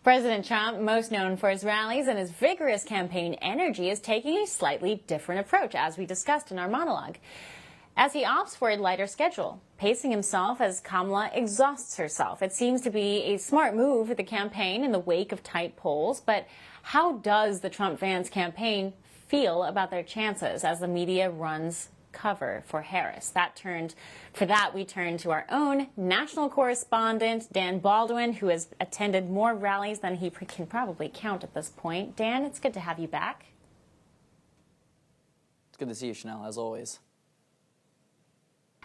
President Trump, most known for his rallies and his vigorous campaign energy, is taking a slightly different approach, as we discussed in our monologue, as he opts for a lighter schedule, pacing himself as Kamala exhausts herself. It seems to be a smart move for the campaign in the wake of tight polls, but how does the Trump-Vance campaign feel about their chances as the media runs cover for Harris? For that, we turn to our own national correspondent, Dan Baldwin, who has attended more rallies than he can probably count at this point. Dan, it's good to have you back. It's good to see you, Chanel, as always.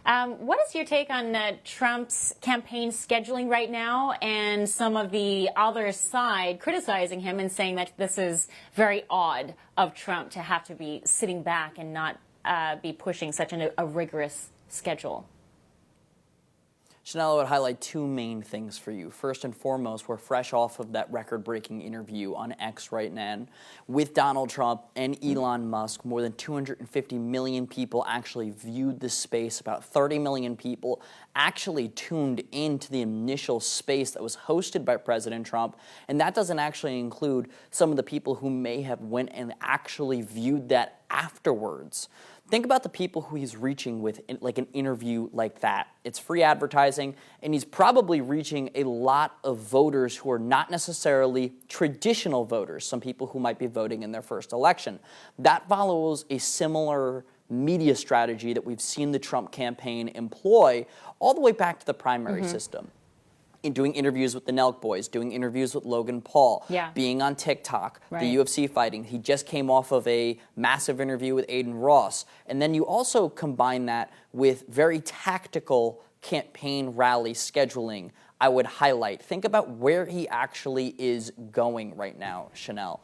What is your take on Trump's campaign scheduling right now and some of the other side criticizing him and saying that this is very odd of Trump to have to be sitting back and not be pushing such a rigorous schedule? Chanel, I would highlight two main things for you. First and foremost, we're fresh off of that record-breaking interview on X right now with Donald Trump and Elon Musk. More than 250 million people actually viewed the space. About 30 million people actually tuned into the initial space that was hosted by President Trump. And that doesn't actually include some of the people who may have went and actually viewed that afterwards. Think about the people who he's reaching with like an interview like that. It's free advertising, and he's probably reaching a lot of voters who are not necessarily traditional voters, some people who might be voting in their first election. That follows a similar media strategy that we've seen the Trump campaign employ all the way back to the primary system. In doing interviews with the Nelk boys, doing interviews with Logan Paul, being on TikTok, the UFC fighting. He just came off of a massive interview with Aiden Ross. And then you also combine that with very tactical campaign rally scheduling. I would highlight. Think about where he actually is going right now, Chanel.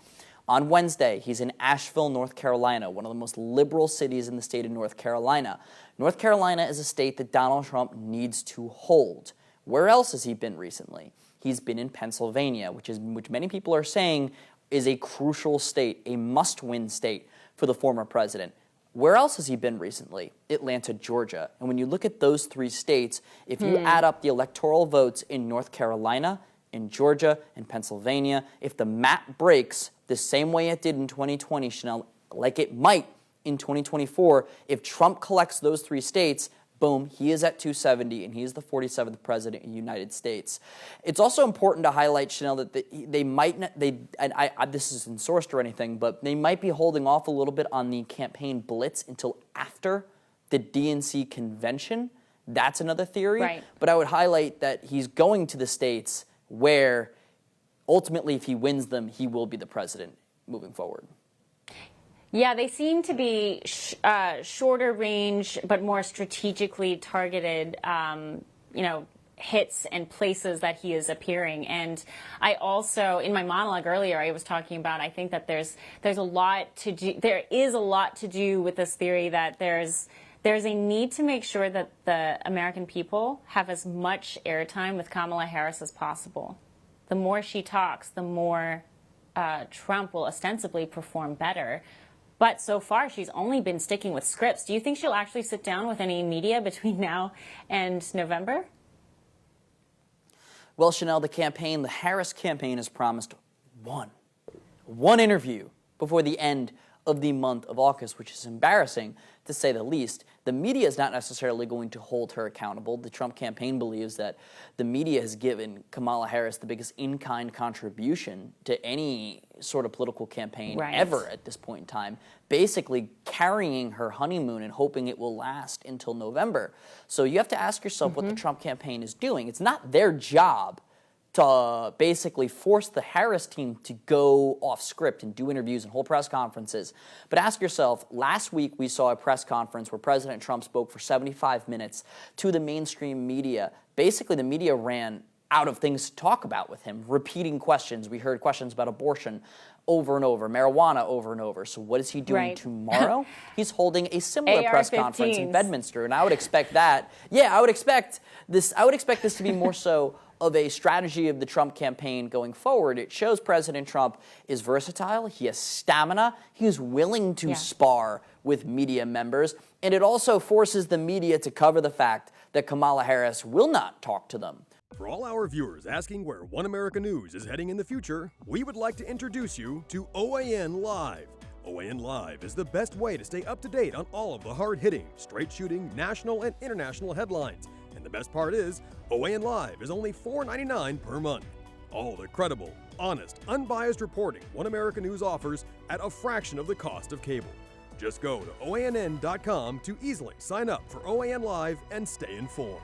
On Wednesday, he's in Asheville, North Carolina, one of the most liberal cities in the state of North Carolina. North Carolina is a state that Donald Trump needs to hold. Where else has he been recently? He's been in Pennsylvania, which many people are saying is a crucial state, a must-win state for the former president. Where else has he been recently? Atlanta, Georgia. And when you look at those three states, if you add up the electoral votes in North Carolina, in Georgia, and Pennsylvania, if the map breaks the same way it did in 2020, Chanel, like it might in 2024, if Trump collects those three states, boom, he is at 270, and he is the 47th president of the United States. It's also important to highlight, Chanel, that they might not, this isn't sourced or anything, but they might be holding off a little bit on the campaign blitz until after the DNC convention. That's another theory. Right. But I would highlight that he's going to the states where ultimately, if he wins them, he will be the president moving forward. Yeah, they seem to be shorter range, but more strategically targeted, hits and places that he is appearing. And I also, in my monologue earlier, I was talking about, I think that there's a lot to do. There is a lot to do with this theory that there's a need to make sure that the American people have as much airtime with Kamala Harris as possible. The more she talks, the more Trump will ostensibly perform better. But so far, she's only been sticking with scripts. Do you think she'll actually sit down with any media between now and November? Well, Chanel, the Harris campaign has promised one interview before the end of the month of August, which is embarrassing to say the least. The media is not necessarily going to hold her accountable. The Trump campaign believes that the media has given Kamala Harris the biggest in-kind contribution to any sort of political campaign ever at this point in time, basically carrying her honeymoon and hoping it will last until November. So you have to ask yourself what the Trump campaign is doing. It's not their job to basically force the Harris team to go off script and do interviews and hold press conferences. But ask yourself, last week we saw a press conference where President Trump spoke for 75 minutes to the mainstream media. Basically, the media ran out of things to talk about with him, repeating questions. We heard questions about abortion over and over, marijuana over and over. So what is he doing tomorrow? He's holding a similar press conference in Bedminster, and I would expect that. Yeah, I would expect this to be more so of a strategy of the Trump campaign going forward. It shows President Trump is versatile, he has stamina, he is willing to spar with media members, and it also forces the media to cover the fact that Kamala Harris will not talk to them For all our viewers asking where One America News is heading in the future, we would like to introduce you to OAN Live. OAN Live is the best way to stay up to date on all of the hard-hitting, straight-shooting, national and international headlines. And the best part is, OAN Live is only $4.99 per month. All the credible, honest, unbiased reporting One America News offers at a fraction of the cost of cable. Just go to OANN.com to easily sign up for OAN Live and stay informed.